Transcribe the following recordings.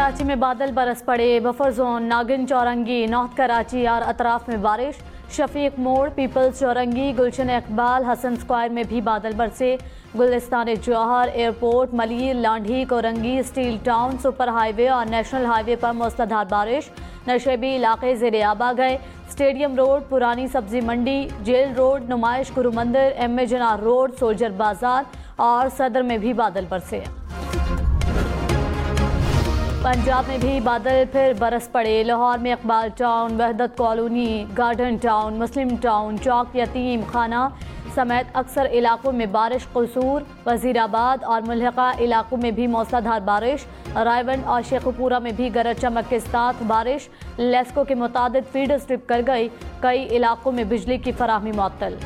कराची में बादल बरस पड़े। बफर जोन, नागिन, चौरंगी, नॉर्थ कराची और अतराफ में बारिश। शफीक मोड़, पीपल्स चौरंगी, गुलशन इकबाल, हसन स्क्वायर में भी बादल बरसे। Gulistan Jauhar, airport, Malir, Landhi, Korangi, steel town, super highway और नेशनल हाईवे पर मूसलाधार बारिश। नशेबी इलाके ज़ेरे आब आ गए। स्टेडियम रोड, पुरानी सब्जी मंडी, जेल रोड, नुमाइश गुरु मंदिर, एम जना रोड, सोल्जर बाजार और सदर में भी बादल बरसे। पंजाब में भी बादल फिर बरस पड़े। लाहौर में Iqbal town, Wahdat colony, garden town, Muslim town, Chowk Yateem Khana समेत अक्सर इलाकों में बारिश। कसूर, वजीराबाद और मुल्हिका इलाकों में भी मूसलाधार बारिश। रायबंद और शेखुपुरा में भी गरज चमक के साथ बारिश। लेस्को के मुताबिक फीडर स्ट्रिप कर गई। कई इलाकों में बिजली की फराहमी मुअत्तल।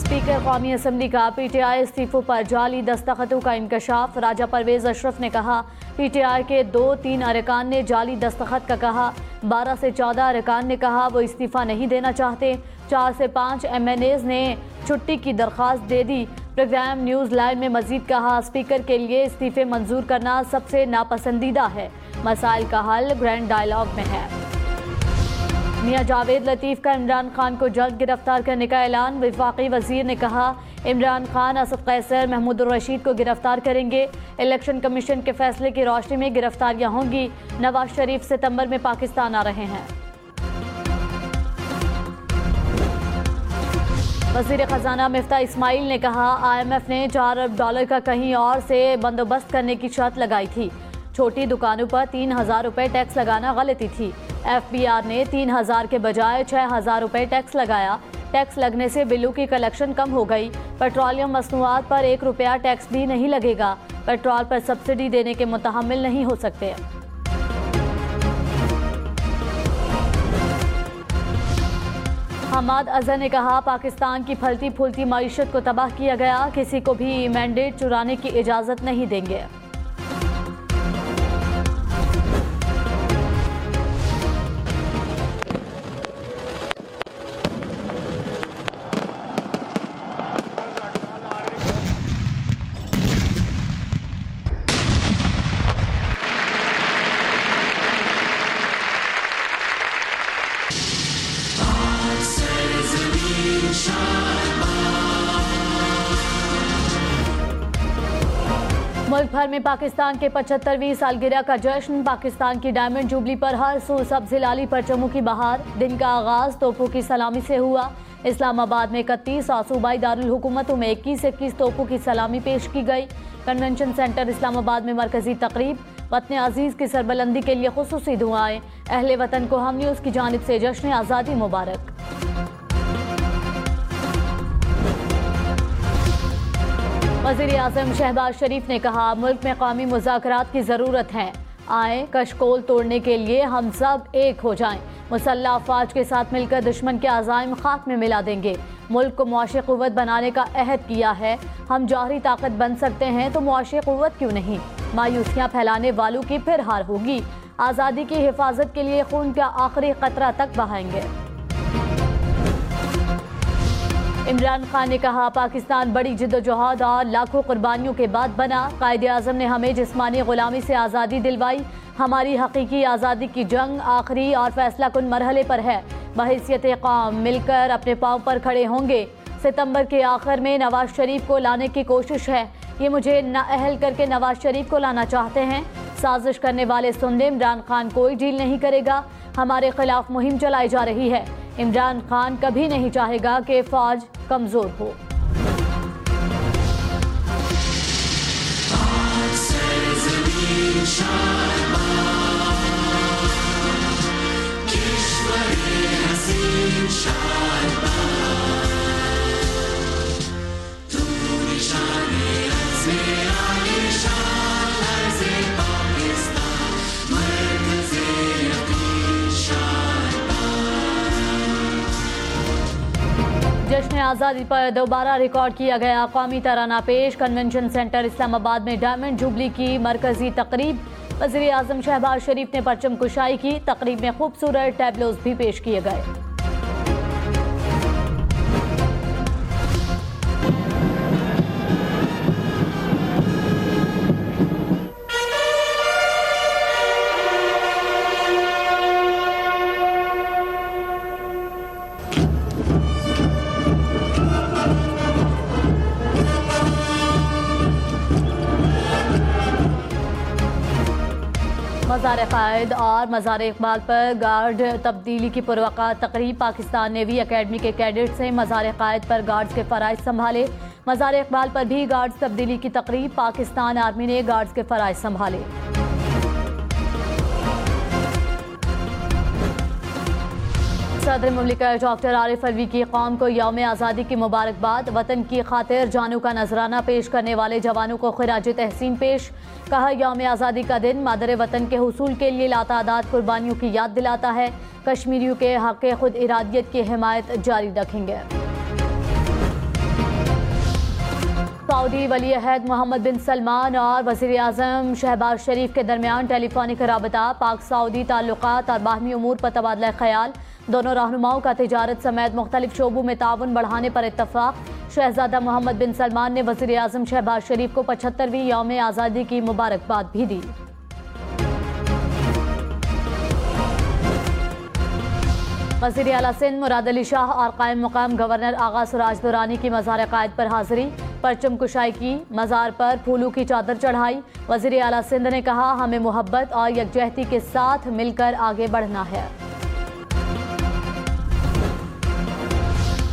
स्पीकर कौमी असम्बली का PTI इस्तीफों पर जाली दस्तखतों का इंकशाफ। राजा परवेज अशरफ ने कहा PTI के 2-3 अरकान ने जाली दस्तखत का कहा। 12 से 14 अरकान ने कहा वो इस्तीफ़ा नहीं देना चाहते। 4 से 5 MNAs ने छुट्टी की दरख्वास्त दे दी। प्रोग्राम न्यूज़ लाइन में मजीद कहा स्पीकर के लिए इस्तीफ़े मंजूर करना सबसे नापसंदीदा है। मसाइल का हल ग्रैंड डायलॉग में है। मियां जावेद लतीफ़ का इमरान खान को जल्द गिरफ्तार करने का ऐलान। वफाकी वजीर ने कहा इमरान खान, असद कैसर, महमूद रशीद को गिरफ्तार करेंगे। इलेक्शन कमीशन के फैसले की रोशनी में गिरफ्तारियां होंगी। नवाज शरीफ सितंबर में पाकिस्तान आ रहे हैं। वज़ीर ख़जाना मिफ्ता इस्माइल ने कहा IMF ने $4 अरब का कहीं और से बंदोबस्त करने की शर्त लगाई थी। छोटी दुकानों पर 3,000 रुपये टैक्स लगाना गलती थी। FBR ने 3,000 के बजाय 6,000 रुपये टैक्स लगाया। टैक्स लगने से बिलों की कलेक्शन कम हो गई। पेट्रोलियम मसनूआत पर 1 रुपया टैक्स भी नहीं लगेगा। पेट्रोल पर सब्सिडी देने के मुतहम्मिल नहीं हो सकते। हमाद अजहर ने कहा पाकिस्तान की फलती फूलती मईशत को तबाह किया गया। किसी को भी मैंडेट चुराने की इजाज़त नहीं देंगे। मुल्क भर में पाकिस्तान के 75वीं सालगिरह का जश्न। पाकिस्तान की डायमंड जुबली पर हर सू सब्ज़ हिलाली परचमों की बहार। दिन का आगाज तोपों की सलामी से हुआ। इस्लामाबाद में 31 और सूबाई दारुल हुकूमतों में 21 तोपों की सलामी पेश की गई। कन्वेंशन सेंटर इस्लामाबाद में मरकजी तकरीब। वतन अजीज़ की सरबलंदी के लिए खुसूसी दुआएं। अहले वतन को हम न्यूज़ की जानिब से जश्न आज़ादी मुबारक। वज़ीर आज़म शहबाज शरीफ ने कहा मुल्क में कौमी मुज़ाकरात की ज़रूरत है। आए कशकोल तोड़ने के लिए हम सब एक हो जाएं। मुसल्लह अफवाज के साथ मिलकर दुश्मन के अज़ाइम खाक में मिला देंगे। मुल्क को मुआशी क़ुव्वत बनाने का अहद किया है। हम जौहरी ताकत बन सकते हैं तो मुआशी क़ुव्वत क्यों नहीं। मायूसियाँ फैलाने वालों की फिर हार होगी। आज़ादी की हिफाजत के लिए खून का आखिरी कतरा तक बहाएंगे। इमरान खान ने कहा पाकिस्तान बड़ी जिद्दोजहद और लाखों कुर्बानियों के बाद बना। कायदे आज़म ने हमें जिस्मानी ग़ुलामी से आज़ादी दिलवाई। हमारी हकीकी आज़ादी की जंग आखिरी और फैसला कुन मरहले पर है। बहैसियत कौम मिलकर अपने पाँव पर खड़े होंगे। सितंबर के आखिर में नवाज शरीफ को लाने की कोशिश है। ये मुझे नाअहल करके नवाज शरीफ को लाना चाहते हैं। साजिश करने वाले सुन लें, इमरान खान कोई डील नहीं करेगा। हमारे खिलाफ मुहिम चलाई जा रही है। इमरान खान कभी नहीं चाहेगा कि फौज कमजोर हो। जश्न आज़ादी पर दोबारा रिकॉर्ड किया गया कौमी तराना पेश। कन्वेंशन सेंटर इस्लामाबाद में डायमंड जुबली की मरकजी तकरीब। वज़ीर आज़म शहबाज शरीफ ने परचम कुशाई की। तकरीब में खूबसूरत टैबलोज भी पेश किए गए। मज़ार क़ायद और मज़ार इकबाल पर गार्ड तब्दीली की पुरवक़ा तकरीब। पाकिस्तान नेवी अकेडमी के कैडेट्स ने मज़ार क़ायद पर गार्ड्स के फ़राइज़ संभाले। मज़ार इकबाल पर भी गार्ड्स तब्दीली की तकरीब। पाकिस्तान आर्मी ने गार्ड्स के फ़राइज़ संभाले। सदर मुमलिकत डॉक्टर आरिफ अलवी की कौम को यौम आज़ादी की मुबारकबाद। वतन की खातिर जानों का नजराना पेश करने वाले जवानों को खिराज तहसीन पेश। कहा, यौम आज़ादी का दिन मादर वतन के हुसूल के लिए लातादाद कुर्बानियों की याद दिलाता है। कश्मीरियों के हक़ खुद इरादियत की हिमायत जारी रखेंगे। सऊदी वली अहद मोहम्मद बिन सलमान और वज़ीर आज़म शहबाज शरीफ के दरमियान टेलीफोनिक राबता। पाक सऊदी ताल्लुकात और बाहमी उमूर पर तबादला ख्याल। दोनों रहनुमाओं का तिजारत समेत मुख्तलिफ शोबों में ताउन बढ़ाने पर इत्तफाक। शहजादा मोहम्मद बिन सलमान ने वज़ीर आज़म शहबाज शरीफ को 75वीं यौम आज़ादी की मुबारकबाद भी दी। वज़ीर आला सिंध मुराद अली शाह और कायम मुकाम गवर्नर आगा सुराज दुरानी की मज़ार क़ायद पर हाज़िरी। परचम कुशाई की, मज़ार पर फूलों की चादर चढ़ाई। वज़ीर आला सिंध ने कहा, हमें मोहब्बत और यकजहती के साथ मिलकर आगे बढ़ना है।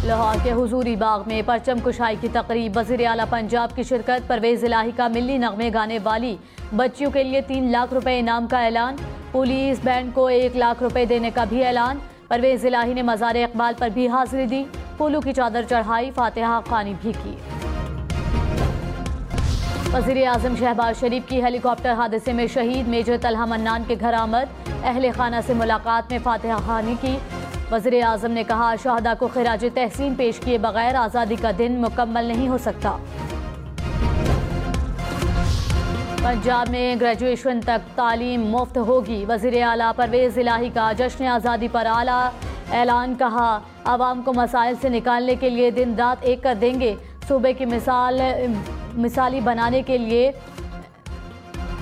लाहौर के हुजूरी बाग में परचम कुशाई की तकरीब। वज़ीर आला पंजाब की शिरकत। परवेज़ इलाही का मिल्ली नगमे गाने वाली बच्चियों के लिए 3 लाख रुपए इनाम का ऐलान। पुलिस बैंड को 1 लाख रुपए देने का भी ऐलान। परवेज़ इलाही ने मज़ार इकबाल पर भी हाज़िरी दी, फूलों की चादर चढ़ाई, फातिहा ख़्वानी भी की। वज़ीर आज़म शहबाज शरीफ की हेलीकॉप्टर हादसे में शहीद मेजर तलहा मन्नान के घर आमद। अहले खाना से मुलाकात में फातिहा ख़्वानी की। वज़ीर आज़म ने कहा, शहदा को खिराज तहसीन पेश किए बगैर आज़ादी का दिन मुकम्मल नहीं हो सकता। पंजाब में ग्रेजुएशन तक तालीम मुफ्त होगी। वज़ीर आला परवेज़ इलाही का जश्न आज़ादी पर आला ऐलान। कहा, आवाम को मसाइल से निकालने के लिए दिन रात एक कर देंगे। सूबे की मिसाली बनाने के लिए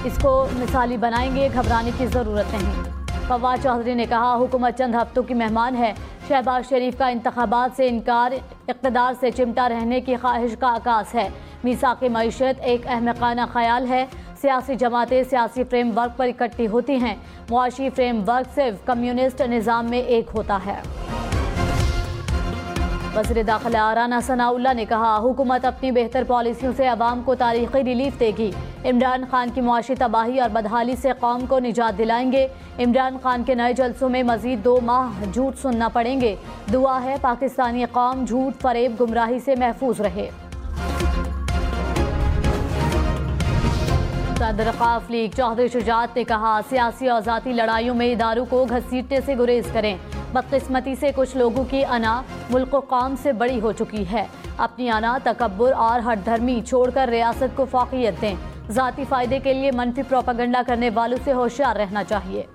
इसको मिसाली बनाएंगे, घबराने की ज़रूरत नहीं। फवाद चौधरी ने कहा, हुकूमत चंद हफ्तों की मेहमान है। शहबाज शरीफ का इंतखाबात से इनकार इक़्तिदार से चिमटा रहने की ख्वाहिश का आकाश है। मीसाक़े मईशत एक अहमकाना ख्याल है। सियासी जमातें सियासी फ्रेम वर्क पर इकट्ठी होती हैं। मुआशी फ्रेम वर्क सिर्फ कम्युनिस्ट निज़ाम में एक होता है। वज़ीर दाखिला राना सनाउल्लाह ने कहा, हुकूमत अपनी बेहतर पॉलिसियों से अवाम को तारीख़ी रिलीफ देगी। इमरान खान की मुआशी तबाही और बदहाली से कौम को निजात दिलाएंगे। इमरान खान के नए जलसों में मज़ीद 2 माह झूठ सुनना पड़ेंगे। दुआ है पाकिस्तानी कौम झूठ, फरेब, गुमराही से महफूज रहे। सदर क़ाफ लीग चौधरी शुजात ने कहा, सियासी और ज़ाती लड़ाइयों में इदारों को घसीटने से गुरेज करें। बदकिस्मती से कुछ लोगों की अना मुल्क व कौम से बड़ी हो चुकी है। अपनी अना, तकब्बुर और हठधर्मी छोड़कर रियासत को फ़ौक़ियत दें। ज़ाती फ़ायदे के लिए मनफी प्रोपेगेंडा करने वालों से होशियार रहना चाहिए।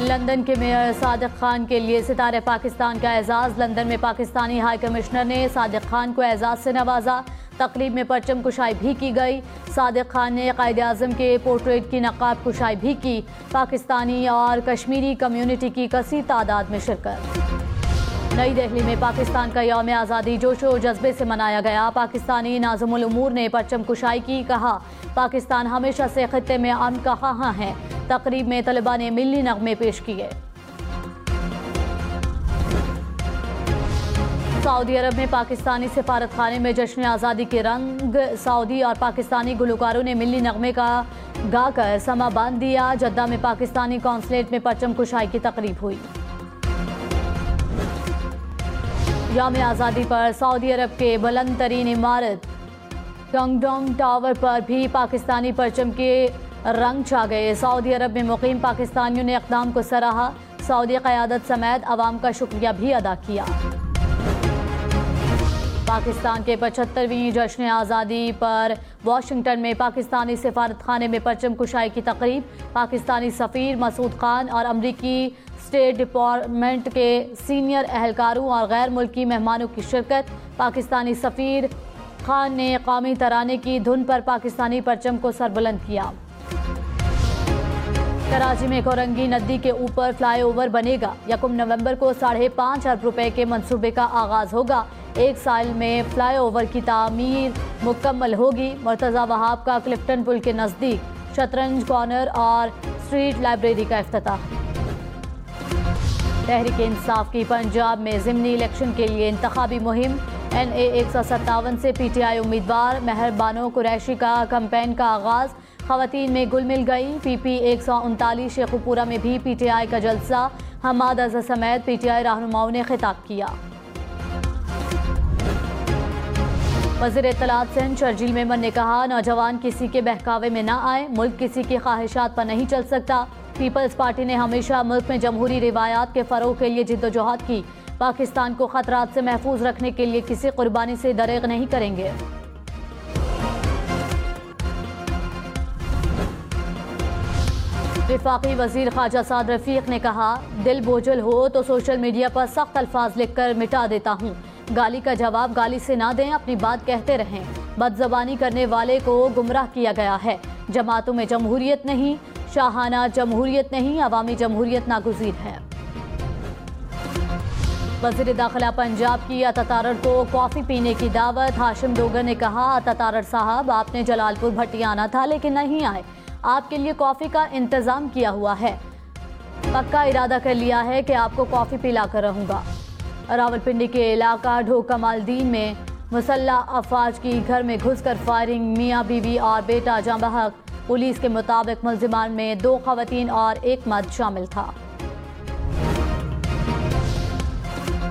लंदन के मेयर सादिक खान के लिए सितारे पाकिस्तान का एजाज़। लंदन में पाकिस्तानी हाई कमिश्नर ने सादिक खान को एजाज़ से नवाजा। तकरीब में परचम कुशाई भी की गई। सादिक खान ने कायद आज़म के पोर्ट्रेट की नक़ाब कुशाई भी की। पाकिस्तानी और कश्मीरी कम्युनिटी की कसी तादाद में शिरकत। नई दिल्ली में पाकिस्तान का यौम आज़ादी जोशो जज्बे से मनाया गया। पाकिस्तानी नाज़िमुल उमूर ने परचम कुशाई की। कहा, पाकिस्तान हमेशा से खित्ते में अमन का ख़्वाह है। तकरीब में तलबा ने मिल्ली नग़मे पेश किए। सऊदी अरब में पाकिस्तानी सिफारत खाने में जश्न आज़ादी के रंग। सऊदी और पाकिस्तानी गुलकारों ने मिल्ली नगमे का गाकर समा बांध दिया। जद्दा में पाकिस्तानी कौंसलेट में परचम कुशाई की तकरीब हुई। यौम आज़ादी पर सऊदी अरब के बुलंद तरीन इमारत टोंगडोंग टावर पर भी पाकिस्तानी परचम के रंग छा गए। सऊदी अरब में मुकीम पाकिस्तानियों ने इक़दाम को सराहा। सऊदी क़यादत समेत अवाम का शुक्रिया भी अदा किया। पाकिस्तान के 75वीं जश्न आज़ादी पर वाशिंगटन में पाकिस्तानी सिफारत खाने में परचम कुशाई की तकरीब। पाकिस्तानी सफ़ीर मसूद खान और अमरीकी स्टेट डिपार्टमेंट के सीनियर अहलकारों और गैर मुल्की मेहमानों की शिरकत। पाकिस्तानी सफ़ीर खान ने कौमी तराने की धुन पर पाकिस्तानी परचम को सरबुलंद किया। कराची में कोरंगी नदी के ऊपर फ्लाईओवर बनेगा। 1 नवंबर को 5.5 अरब रुपए के मंसूबे का आगाज़ होगा। 1 साल में फ्लाईओवर की तामीर मुकम्मल होगी। मुर्तज़ा वहाब का क्लिफ्टन पुल के नज़दीक शतरंज कॉर्नर और स्ट्रीट लाइब्रेरी का इफ्तिताह। तहरीक इंसाफ की पंजाब में ज़िमनी इलेक्शन के लिए इंतखाबी मुहिम। NA 157 से PTI उम्मीदवार मेहरबानो कुरैशी का कैंपेन का आगाज़। ख़वातीन में गुल मिल गई। PP 139 शेखुपुरा में भी PTI का जलसा। हमाद अज़हर समेत PTI रहनुमाओं ने खिताब किया। वज़ीर इत्तलात सिंध शर्जील मेमन ने कहा, नौजवान किसी के बहकावे में ना आए, मुल्क किसी की ख्वाहिशात पर नहीं चल सकता। पीपल्स पार्टी ने हमेशा मुल्क में जमहूरी रिवायात के फ़रोग़ के लिए जिद्दोजहद की। पाकिस्तान को ख़तरात से महफूज रखने के लिए किसी कुर्बानी से दरेग नहीं करेंगे। वफाकी वज़ीर ख्वाजा साद रफ़ीक ने कहा, दिल बोझल हो तो सोशल मीडिया पर सख्त अल्फाज लिख कर मिटा देता हूँ। गाली का जवाब गाली से ना दें, अपनी बात कहते रहें। बदज़बानी करने वाले को गुमराह किया गया है। जमातों में जमहूरियत नहीं, शाहाना जमहूरियत नहीं, अवामी जमहूरियत नागुज़ीर है। वज़ीर दाखिला पंजाब की अतातारर को कॉफ़ी पीने की दावत। हाशिम डोगर ने कहा, अतातारर साहब आपने जलालपुर भट्टी आना था लेकिन नहीं आए। आपके लिए कॉफ़ी का इंतज़ाम किया हुआ है। पक्का इरादा कर लिया है कि आपको कॉफ़ी पिला कर रहूँगा। रावलपिंडी के इलाका ढोकमालदीन में मुसल्ला अफवाज की घर में घुसकर फायरिंग। मियाँ बीवी और बेटा जाँ बहक। पुलिस के मुताबिक मुल्जिमान में 2 ख़वातीन और 1 मर्द शामिल था।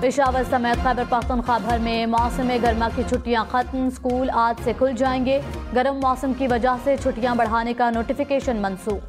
पेशावर समेत खैबर पख्तूनख्वा भर में मौसम गर्मा की छुट्टियां खत्म। स्कूल आज से खुल जाएंगे। गर्म मौसम की वजह से छुट्टियां बढ़ाने का नोटिफिकेशन मनसूख।